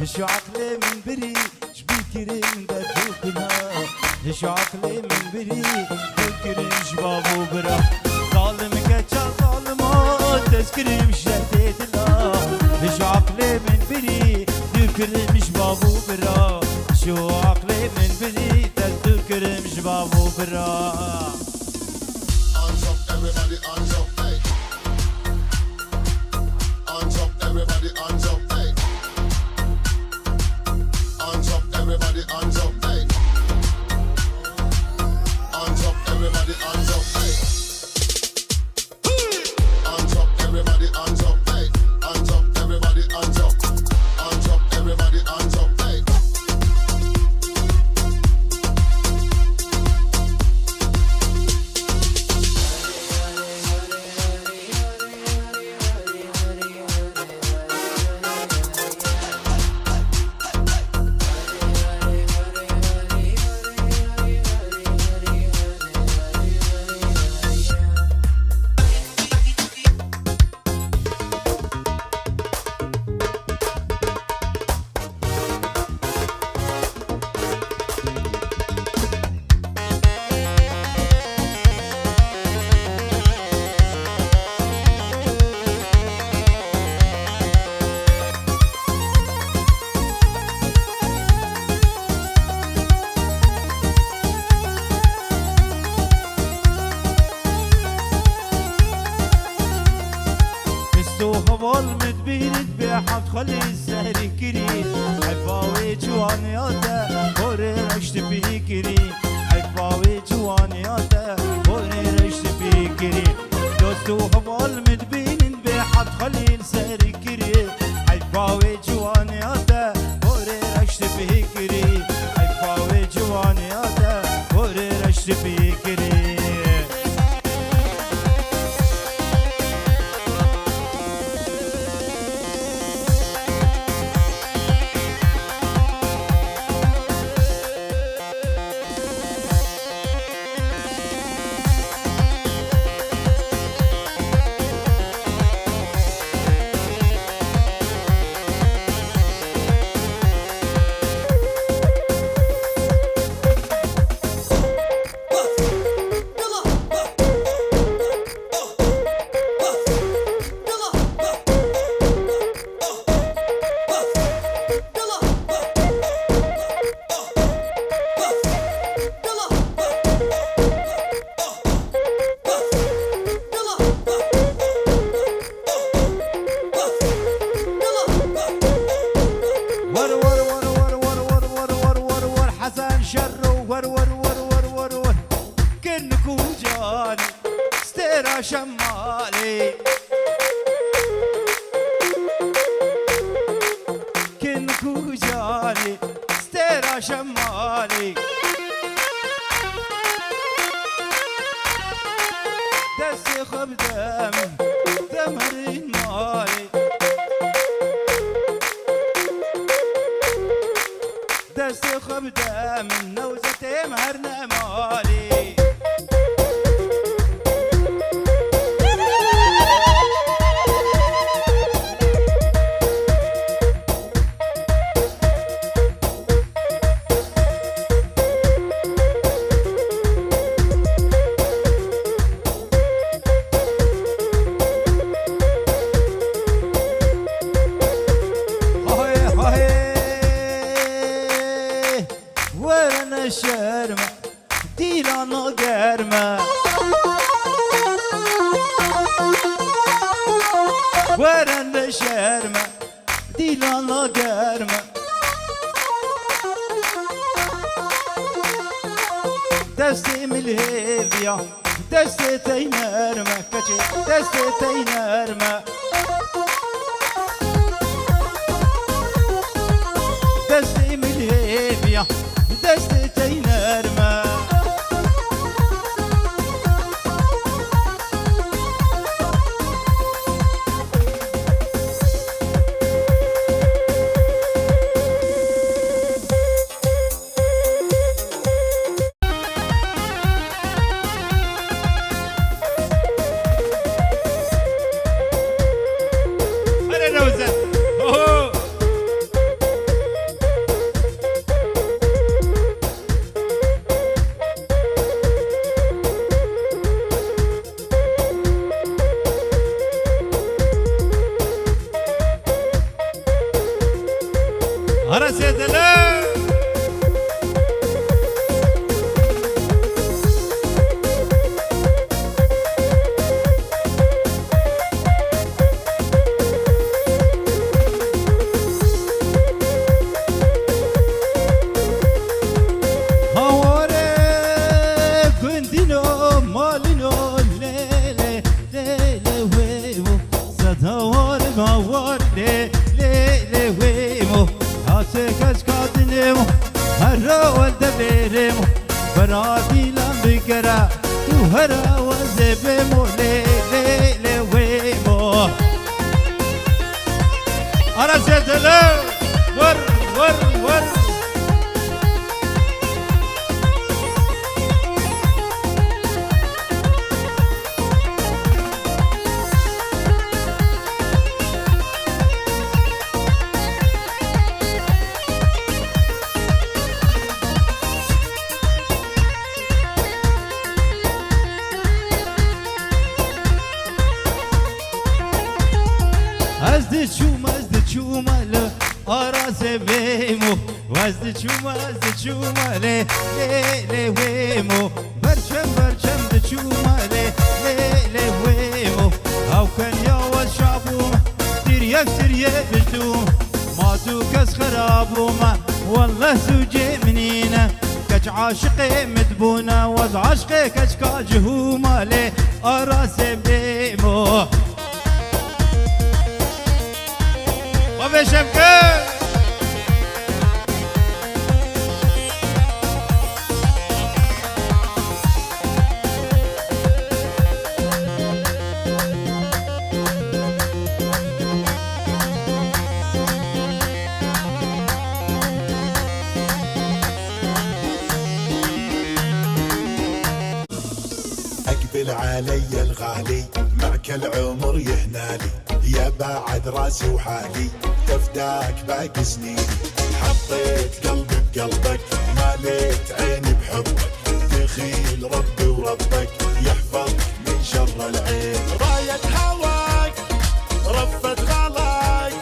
شو عقلي من بري شبيكرين دتوكنا شو عقلي من بري فكرين شبابو برا ظالم كتشا ظالمات تذكرين شديد لا شو عقلي من بري تذكرين شبابو برا شو عقلي من بري تذكرين شبابو برا. Hands up, everybody, hands up, hey. Hands up, everybody, hands up, hey. Hands up, everybody, hands up, hey. Hands up, everybody, hands up, hey. Hands up, everybody, hands up, hey. Hands up, everybody, hands up. Hands up, everybody, hands up, hey. هوال مدبينت بحط خلي السهر كري حفاوي جوانياته بوري رشت بيكري حفاوي جوانياته بوري رشت بيكري دوستو هوال مدبينت بحط خلي السهر كري حفاوي جوانياته بوري رشت بيكري حفاوي جوانياته بوري رشت بيكري. شمالي كنكو جاني ستيرا شمالي دسي خب دمرين مالي دسي خب دم نوزتي مهرنا مالي الشرمة ديلانا قرمة ورن الشرمة ديلانا قرمة دستي ملهيبيا دستي تينرمة كتشي دستي تينرمة دستي ملهيبيا دستي تينرمة برادي لم بقرا وهرا وزبمو لي لي لي ويمو أنا زدلو ور ور ور ازد شوما له أراس بيمو وازد شوما له لي ويمو برشم دشوما له لي ويمو أو كان يا شابو تريا بجدوم ما توكس خرابوما والله سوجي منينا كج عاشقي مدبونا وز عاشقي كج كاجهوما له أراس بيمو وبشمكن اقبل علي الغالي معك العمر يهنالي يا بعد راسي وحالي تفداك باقي سنيني حطيت قلبي بقلبك ماليت عيني بحبك دخيل ربي وربك يحفظك من شر العين راية هواك رفت غلاك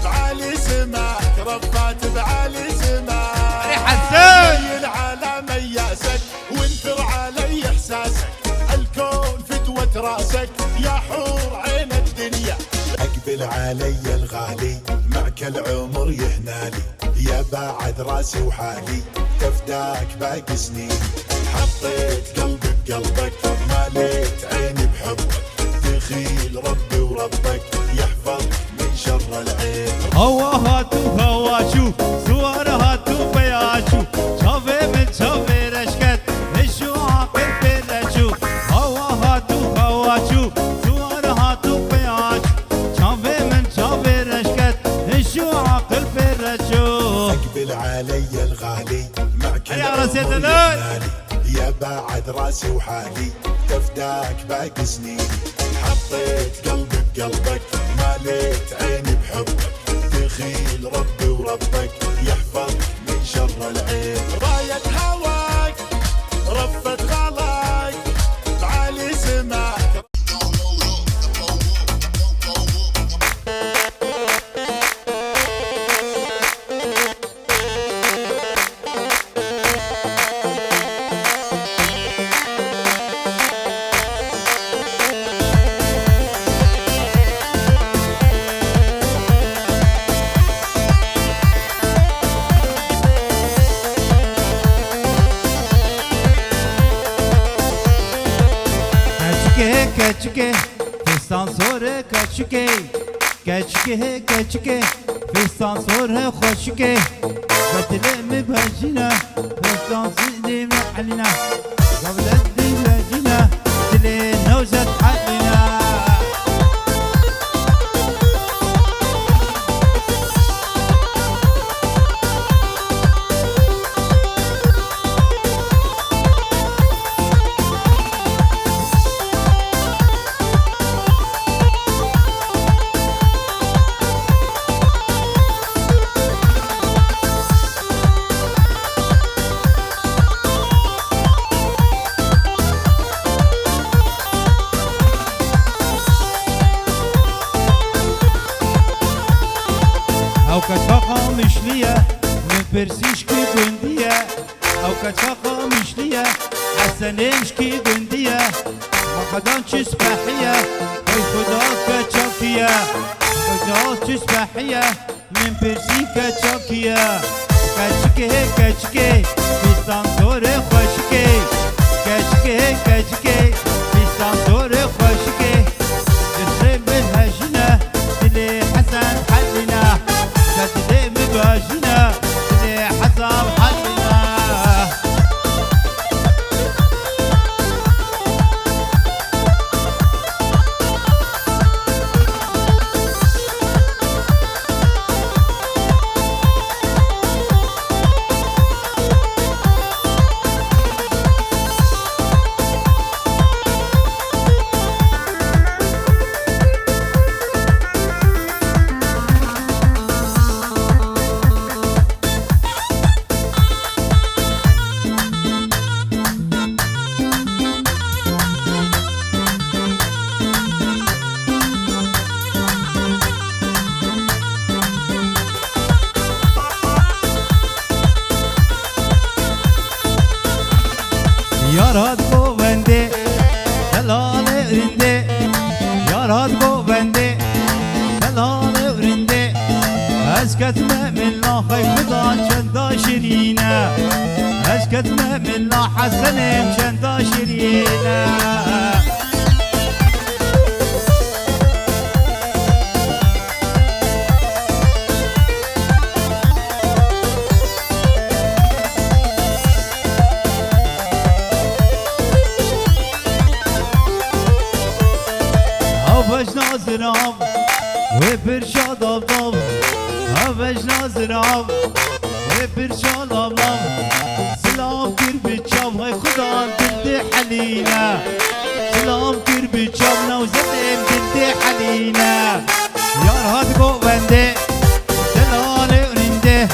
بعالي سماك رفات بعالي سماك حسين على مياسك وانثر علي احساسك الكون فتوة راسك يا حور عين الدنيا اقبل علي الغالي معك العمر يهنالي يا بعد راسي وحالي تفداك باقي سنيني حطيت قلبي بقلبك ماليت عيني بحبك دخيل ربي وربك يحفظك من شر العين هواهاتو هواشو صورهاتو بياشو شافي من شافي رشكت الشو عاقل برشو هواهاتو هواشو صورهاتو بياشو شافي من شافي رشكت الشو عاقل برشو اقبل علي الغالي معك يا راسي العمر دلال. يهنالي يا بعد راسي وحالي تفداك باقي سنيني حطيت قلبي بقلبك ماليت عيني بحبك دخيل ربي وربك يحفظك من شر العين راية هواك رفت غلاك بعالي سماك كچكه فستان سوره كچكه كچكه فستان سوره خوشكه بتلم بهجنا فستان سيدي محلنا قبل الدلجنا دلي نوزت حلنا او كتفاقة مشلية من برسيشكي جندية او كتفاقة مشلية حسنيشكي جندية ما خدانش سباحية هاي خداك كتشاكية خداك سباحية من برسيكا تشاكية كتشكي بستان دور خوشكي كتشكي بستان دور خوشكي تسرب بالهجنة دلي حسن حلنا بدلي مباجنا دلي حسن حلنا Yar had govende Delale üründe Yar had govende Delale üründe Esketme min la haykudan çenda şirine Esketme min la hasenim çenda şirine Havej nazır av ve bir şadav dav Havej nazır av ve bir şadav dav Selam bir biçav hay Khudan dildi haline Selam bir biçav nevzedim dildi haline Yar had govende Delale önünde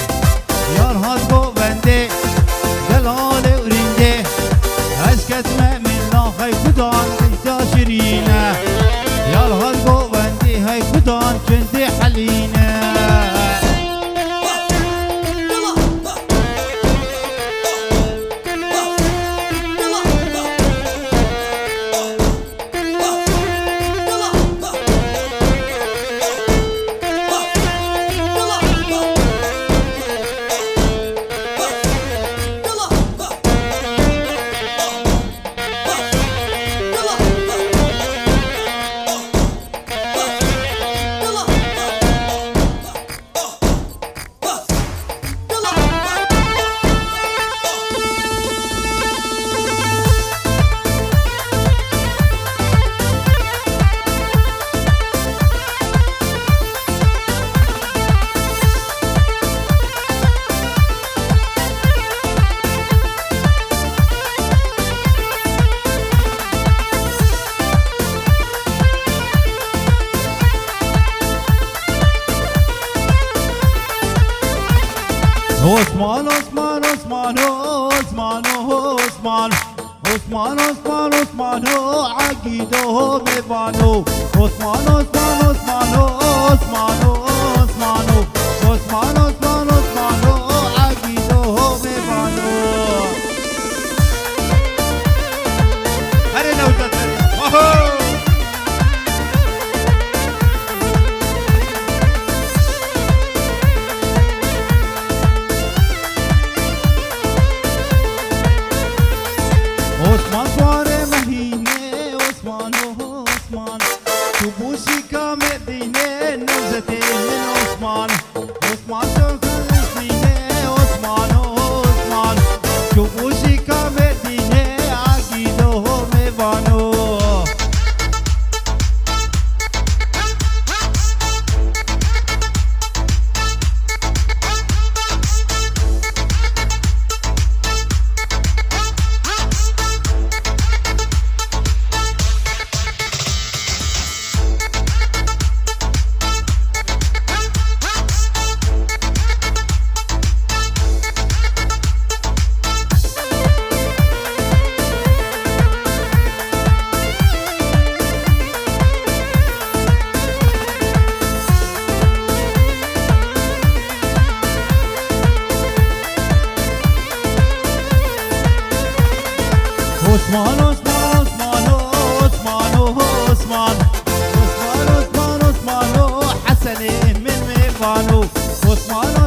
Yar had govende Delale önünde Esketme min la hay Khudan dildi şirine Yar had govende hay Khudan dildi haline Osman, Osman, Osman, Osman, Osman Osman, Osman, Osman, عقيده مبانو Osman, Osman, Osman, Osman, Osman Osman, Osman, Osman, عقيده مبانو هرنا وتتريا Osman suare mahine Osman Osman Tubusi ka medine Nevzete min Osman Osman sokasine Osman Osman Tubusi ka medine Agido mevano Osman, Osman, Osman, Osman, Osman Osman, Osman, Osman, حسن من ميفانو Osman